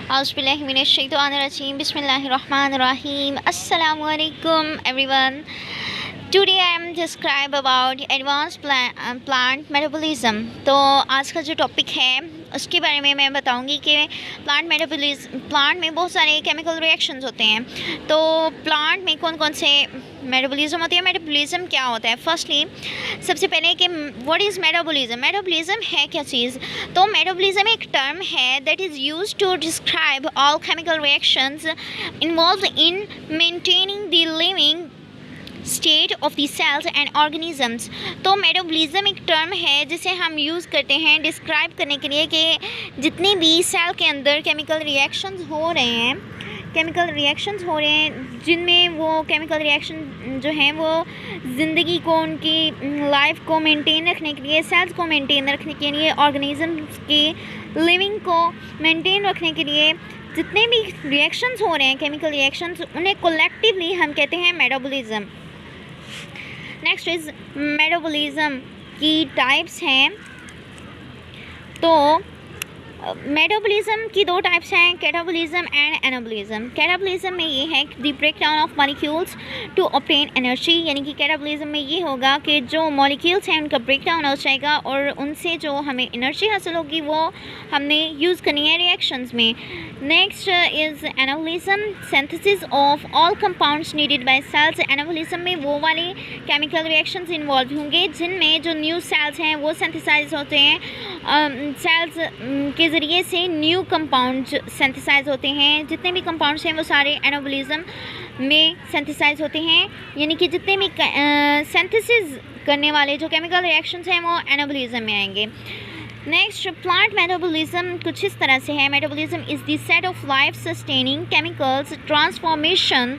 Auzubillahiminash-shaytanir-rajeem. Bismillahir-rahmanir-rahim. Assalamualaikum everyone. Today I am describe about advanced plant metabolism. तो आज का जो टॉपिक है उसके बारे में मैं बताऊंगी कि प्लांट में बहुत सारे केमिकल रिएक्शंस होते हैं। तो प्लांट में कौन कौन से मेटाबॉलिज्म होते हैं, मेटाबॉलिज्म क्या होता है। फर्स्टली सबसे पहले कि व्हाट इज़ मेटाबॉलिज्म। मेटाबॉलिज्म है क्या चीज़। तो मेटाबॉलिज्म एक टर्म है that is use to describe all chemical reactions involve in maintaining the living state of the cells and organisms. तो मेटाबॉलिज्म एक टर्म है जिसे हम यूज़ करते हैं डिस्क्राइब करने के लिए कि जितनी भी सेल के अंदर केमिकल रिएक्शंस हो रहे हैं जिनमें वो केमिकल रिएक्शन जो हैं वो ज़िंदगी को, उनकी लाइफ को मेंटेन रखने के लिए, सेल्स को मेंटेन रखने के लिए, ऑर्गेनिजम्स की लिविंग को मेंटेन रखने के लिए जितने भी रिएक्शंस हो रहे हैं, केमिकल रिएक्शंस, उन्हें कोलेक्टिवली हम कहते हैं मेटाबॉलिज्म। नेक्स्ट इज़ मेटाबॉलिज्म की टाइप्स हैं। तो मेटाबॉलिज्म की दो टाइप्स हैं, कैटाबॉलिज्म एंड एनाबॉलिज्म। कैटाबॉलिज्म में ये है the breakdown of molecules to obtain energy, यानी कि कैटाबॉलिज्म में ये होगा कि जो मॉलिक्यूल्स हैं उनका ब्रेकडाउन हो जाएगा और उनसे जो हमें एनर्जी हासिल होगी वो हमने यूज़ करनी है रिएक्शंस में। Next is anabolism, synthesis of all compounds needed by cells. Anabolism में वो वाले केमिकल रिएक्शंस इन्वॉल्व होंगे जिनमें जो न्यू सेल्स हैं वो सिंथेसाइज होते हैं, सेल्स के ज़रिए से न्यू कंपाउंड्स सिंथेसाइज होते हैं। जितने भी कंपाउंड्स हैं वो सारे एनाबॉलिज्म में सिंथेसाइज होते हैं, यानी कि जितने भी सिंथेसिस करने वाले जो केमिकल रिएक्शंस हैं वो एनाबॉलिज्म में आएंगे। नेक्स्ट प्लांट मेटाबॉलिज्म कुछ इस तरह से है। Metabolism is the set of life sustaining chemicals transformation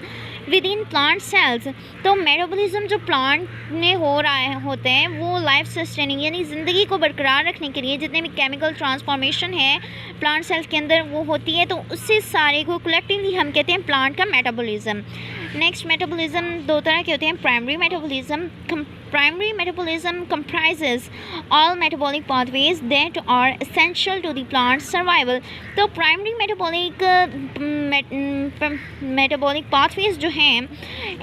with in plant cells. तो मेटाबॉलिज्म जो प्लांट में होते हैं वो लाइफ सस्टेनिंग यानी ज़िंदगी को बरकरार रखने के लिए जितने भी केमिकल ट्रांसफॉर्मेशन है प्लांट सेल्स के अंदर वो होती है, तो उससे सारे को कलेक्टिवली हम कहते हैं प्लांट का मेटाबॉलिज्म। नेक्स्ट मेटाबॉलिज्म दो तरह के होते हैं। Primary metabolism comprises all metabolic pathways that are essential to the plant's survival. तो प्राइमरी मेटाबॉलिक पाथवेज जो हैं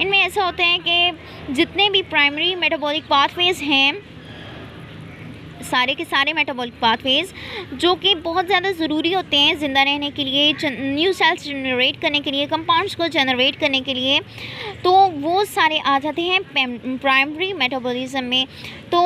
इनमें ऐसा होता है कि जितने भी प्राइमरी मेटाबॉलिक पाथवेज हैं सारे के सारे मेटाबॉलिक पाथवेज जो कि बहुत ज़्यादा ज़रूरी होते हैं ज़िंदा रहने के लिए, न्यू सेल्स जनरेट करने के लिए, कंपाउंड्स को जनरेट करने के लिए, तो वो सारे आ जाते हैं प्राइमरी मेटाबॉलिज्म में। तो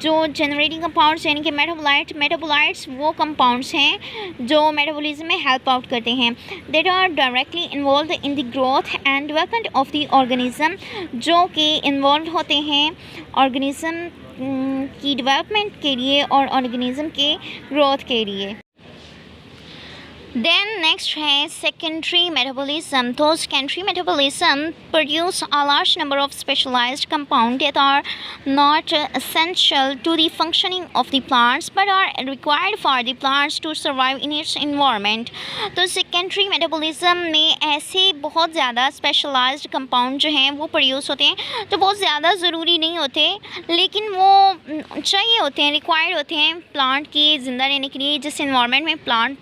जो जनरेटिंग कंपाउंड्स यानी कि मेटाबोलाइट्स वो कंपाउंड्स हैं जो मेटाबॉलिज्म में हेल्प आउट करते हैं। That are directly involve in the growth and development of the organism, जो कि इन्वॉल्व होते हैं ऑर्गेनिज्म की डेवलपमेंट के लिए और ऑर्गेनिज्म के ग्रोथ के लिए। देन नेक्स्ट है सेकेंडरी मेटाबॉलिज्म। तो secondary metabolism produce a large number of specialized compound that are not essential to the functioning of the plants but are required for the plants to survive in its environment. तो secondary metabolism में ऐसे बहुत ज़्यादा specialised compound जो हैं वो produce होते हैं जो बहुत ज़्यादा ज़रूरी नहीं होते लेकिन वो चाहिए होते हैं, रिक्वायर्ड होते हैं प्लांट के ज़िंदा रहने के लिए। जिस इन्वायरमेंट में प्लांट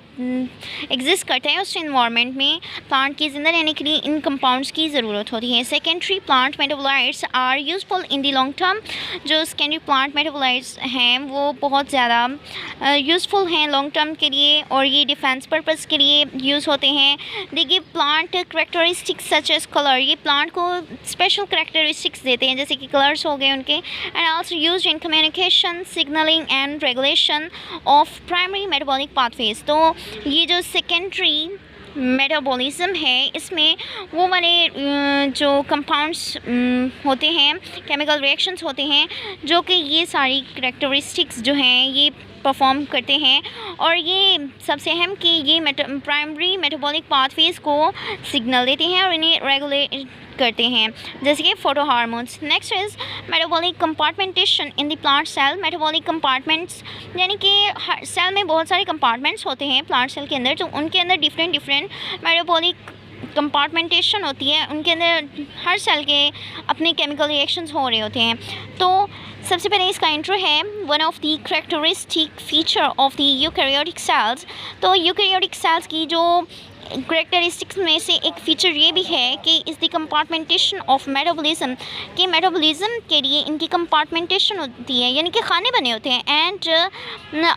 एग्जिस्ट करते हैं उस इन्वायरमेंट में प्लांट के ज़िंदा रहने के लिए इन कंपाउंड्स की ज़रूरत होती है। Secondary plant metabolites are useful in the long term. जो सेकेंडरी प्लांट मेटाबोलाइट्स हैं वो बहुत ज़्यादा यूज़फुल हैं लॉन्ग टर्म के लिए और ये डिफेंस पर्पज़ के लिए यूज़ होते हैं। They give plant characteristics such as colour, ये प्लांट को स्पेशल करेक्टरिस्टिक्स देते हैं जैसे कि कलर्स हो गए उनके। And also used in communication, signalling and regulation of primary metabolic pathways. तो ये जो सेकेंडरी मेटाबॉलिज्म है इसमें वो वाले जो कंपाउंड्स होते हैं, केमिकल रिएक्शंस होते हैं जो कि ये सारी करेक्टरिस्टिक्स जो हैं ये परफॉर्म करते हैं और ये सबसे अहम कि ये प्राइमरी मेटाबॉलिक पाथवेज को सिग्नल देते हैं और इन्हें रेगुलेट करते हैं जैसे कि photo hormones. Next is metabolic compartmentation in the plant cell. Metabolic compartments यानी कि सेल में बहुत सारे कंपार्टमेंट्स होते हैं प्लांट सेल के अंदर, तो उनके अंदर डिफरेंट मेटाबॉलिक कंपार्टमेंटेशन होती है उनके अंदर हर सेल के अपने केमिकल रिएक्शंस हो रहे होते हैं। तो सबसे पहले इसका इंट्रो है, one of the characteristic feature of the eukaryotic cells. तो यूकैरियोटिक सेल्स की जो करेक्टरिस्टिक्स में से एक फ़ीचर ये भी है कि इस द कंपार्टमेंटेशन ऑफ मेटाबॉलिज्म, कि मेटाबॉलिज्म के लिए इनकी कंपार्टमेंटेशन होती है, यानी कि खाने बने होते हैं। And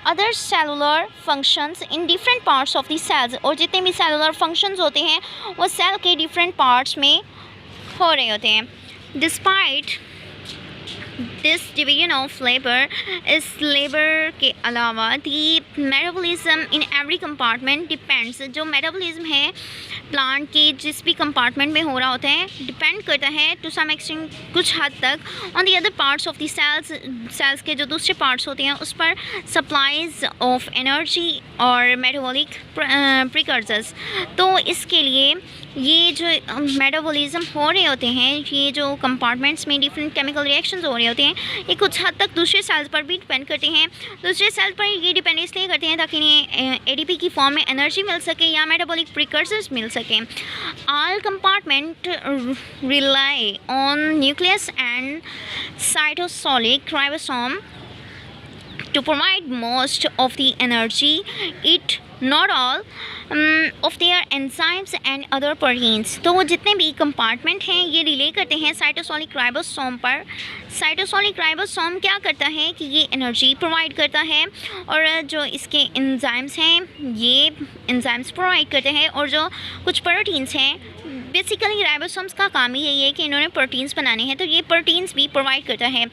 other cellular functions in different parts of the cells, और जितने भी सेलुलर फंक्शंस होते हैं वो सेल के डिफरेंट पार्ट्स में हो रहे होते हैं। Despite this division of labour, इस लेबर के अलावा the metabolism in every compartment depends, जो मेटाबॉलिज्म है प्लांट के जिस भी कंपार्टमेंट में हो रहा होता है डिपेंड करता है टू सम एक्सटेंट, कुछ हद तक, on the other parts of the cells के जो दूसरे पार्ट्स होते हैं उस पर सप्लाईज ऑफ एनर्जी और मेटाबॉलिक प्रिकर्सर्स। तो इसके लिए ये जो मेटाबॉलिज्म हो रहे होते हैं, ये जो कंपार्टमेंट्स में डिफरेंट केमिकल रिएक्शंस हो रहे होते हैं, ये कुछ हद तक दूसरे सेल्स पर भी डिपेंड करते हैं। दूसरे सेल्स पर ये डिपेंड इसलिए करते हैं ताकि इन्हें एडीपी की फॉर्म में एनर्जी मिल सके या मेटाबॉलिक प्रिकर्सर्स मिल सकें। All compartment rely on nucleus and cytosolic ribosome to provide most of the energy, it not all of their enzymes and other proteins। तो वो जितने भी कंपार्टमेंट हैं ये रिले करते हैं साइटोसोलिक राइबोसोम पर। साइटोसोलिक राइबोसोम क्या करता है कि ये एनर्जी प्रोवाइड करता है, और जो इसके एंजाइम्स हैं ये एंजाइम्स प्रोवाइड करते हैं, और जो कुछ प्रोटीन्स हैं, बेसिकली राइबोसोम्स का काम ही यही है कि इन्होंने प्रोटीन्स बनाने हैं, तो ये प्रोटीन्स भी प्रोवाइड करता है।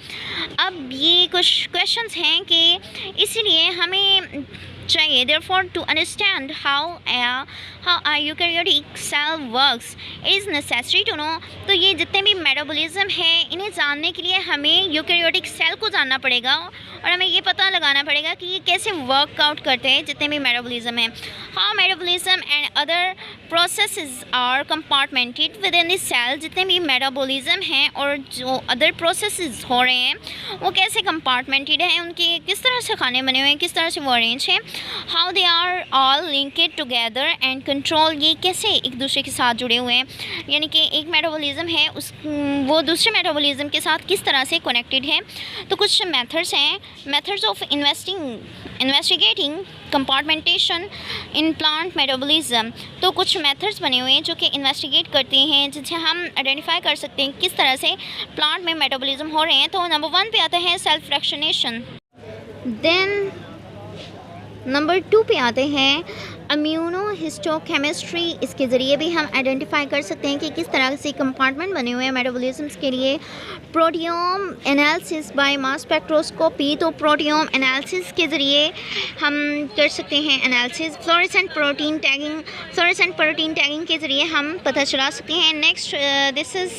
अब ये कुछ क्वेश्चंस हैं कि इसीलिए हमें चाहिए therefore to understand how a eukaryotic cell works it is necessary to know। तो ये जितने भी मेटाबॉलिज्म है इन्हें जानने के लिए हमें यूकैरियोटिक सेल को जानना पड़ेगा, और हमें ये पता लगाना पड़ेगा कि ये कैसे वर्कआउट करते हैं जितने भी मेटाबॉलिज्म हैं। How metabolism and other processes are compartmented within the cell, जितने भी मेटाबॉलिज्म हैं और जो अदर प्रोसेसेस हो रहे हैं वो कैसे कंपार्टमेंटेड हैं, उनके किस तरह से खाने बने हुए हैं, किस तरह से वो अरेंज हैं। How they are all linked together and control, ये कैसे एक दूसरे के साथ जुड़े हुए हैं, यानी कि एक मेटाबॉलिज्म है वो दूसरे मेटाबॉलिज्म के साथ किस तरह से कनेक्टेड है। तो कुछ मेथड्स हैं, methods of investigating compartmentation in plant metabolism. तो कुछ मेथड्स बने हुए हैं जो कि इन्वेस्टिगेट करते हैं, जिनसे हम आइडेंटिफाई कर सकते हैं किस तरह से प्लांट में मेटाबॉलिज्म हो रहे हैं। तो नंबर 1 पे आता है सेल्फ फ्रैक्शनेशन, देन नंबर 2 पे आते हैं इम्यूनोहिस्टोकेमिस्ट्री। इसके ज़रिए भी हम आइडेंटिफाई कर सकते हैं कि किस तरह से कंपार्टमेंट बने हुए हैं मेटाबॉलिज्म्स के लिए। Proteome analysis by mass spectroscopy, तो प्रोटियोम एनालिसिस के ज़रिए हम कर सकते हैं एनालिसिस। फ्लोरेसेंट प्रोटीन टैगिंग के ज़रिए हम पता चला सकते हैं। Next this is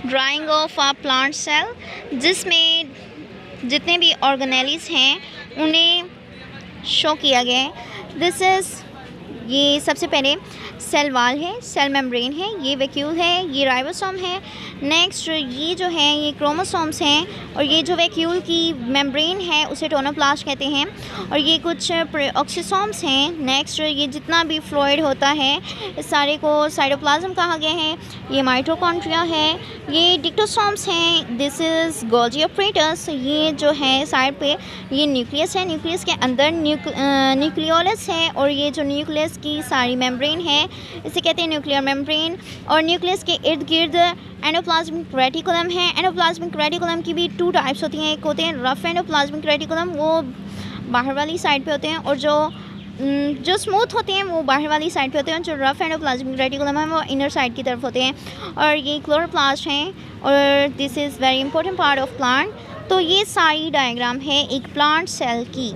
drawing of a plant cell, जिसमें जितने भी ऑर्गेनेलीज हैं उन्हें शो किया गया है। दिस इज़, ये सबसे पहले सेल वाल है, सेल मेम्ब्रेन है, ये वैक्यूल है, ये राइबोसोम है। नेक्स्ट ये जो है ये क्रोमोसोम्स हैं, और ये जो वैक्यूल की मेम्ब्रेन है उसे टोनोप्लास्ट कहते हैं, और ये कुछ ऑक्सीसोम्स हैं। नेक्स्ट ये जितना भी फ्लूइड होता है इस सारे को साइटोप्लाज्म कहा गया है। ये माइटोकॉन्ड्रिया है, ये डिक्टोसोम्स हैं, दिस इज़ गोल्गी ऑपरेटस। ये जो है साइड पे ये न्यूक्लियस है, न्यूक्लियस के अंदर न्यूक्लियोलस है, और ये जो न्यूक्लियस की सारी मेम्ब्रेन है इसे कहते हैं न्यूक्लियर मेम्ब्रेन। और न्यूक्लियस के इर्द गिर्द एंडोप्लाज्मिक रेटिकुलम है। एंडोप्लाज्मिक रेटिकुलम की भी 2 टाइप्स होती हैं, एक होते हैं रफ एंडोप्लाज्मिक रेटिकुलम, वो बाहर वाली साइड पे होते हैं, और जो स्मूथ होते हैं वो बाहर वाली साइड पे होते हैं। जो रफ एंडोप्लाज्मिक रेटिकुलम है वो इनर साइड की तरफ होते हैं। और ये क्लोरोप्लास्ट हैं, और this is very important part of plant. तो ये सारी डायग्राम है एक प्लांट सेल की।